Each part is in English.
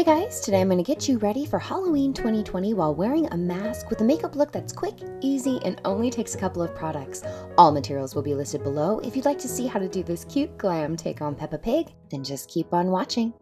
Hey guys, today I'm going to get you ready for Halloween 2020 while wearing a mask with a makeup look that's quick, easy, and only takes a couple of products. All materials will be listed below. If you'd like to see how to do this cute glam take on Peppa Pig, then just keep on watching.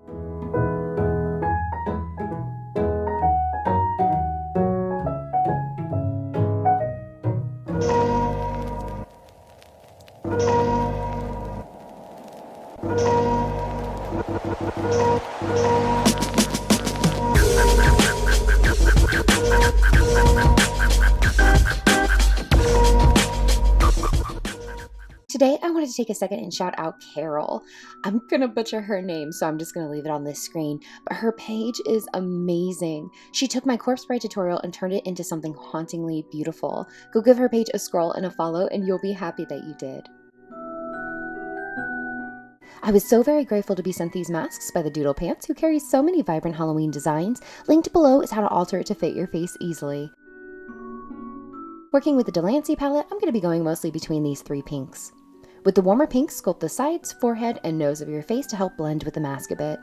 Today, I wanted to take a second and shout out Carol. I'm going to butcher her name, so I'm just going to leave it on this screen, but her page is amazing. She took my corpse bride tutorial and turned it into something hauntingly beautiful. Go give her page a scroll and a follow, and you'll be happy that you did. I was so very grateful to be sent these masks by the Doodle Pants, who carries so many vibrant Halloween designs. Linked below is how to alter it to fit your face easily. Working with the Delancey palette, I'm going to be going mostly between these three pinks. With the warmer pink, sculpt the sides, forehead, and nose of your face to help blend with the mask a bit.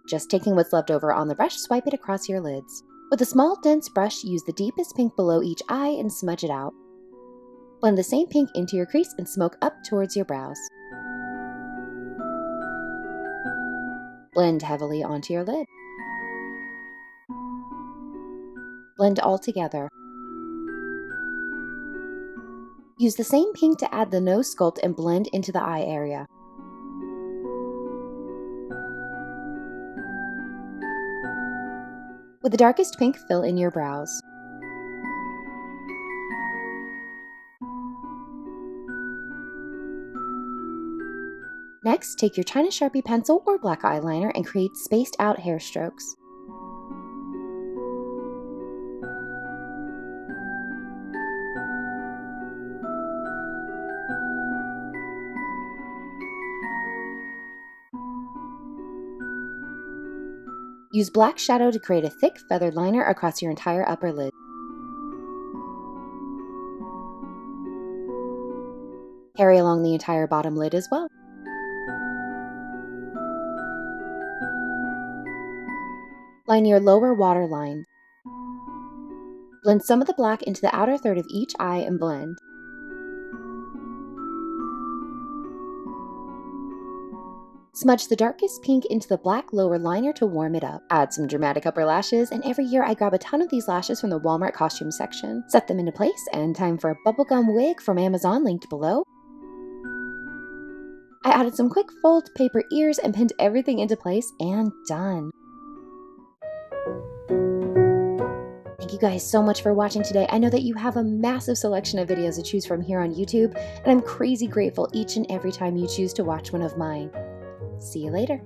Just taking what's left over on the brush, swipe it across your lids. With a small, dense brush, use the deepest pink below each eye and smudge it out. Blend the same pink into your crease and smoke up towards your brows. Blend heavily onto your lid. Blend all together. Use the same pink to add the nose sculpt and blend into the eye area. With the darkest pink, fill in your brows. Next, take your China Sharpie pencil or black eyeliner and create spaced out hair strokes. Use black shadow to create a thick feathered liner across your entire upper lid. Carry along the entire bottom lid as well. Line your lower waterline. Blend some of the black into the outer third of each eye and blend. Smudge the darkest pink into the black lower liner to warm it up. Add some dramatic upper lashes, and every year I grab a ton of these lashes from the Walmart costume section. Set them into place, and time for a bubblegum wig from Amazon linked below. I added some quick fold paper ears and pinned everything into place, and done. Thank you guys so much for watching today. I know that you have a massive selection of videos to choose from here on YouTube, and I'm crazy grateful each and every time you choose to watch one of mine. See you later.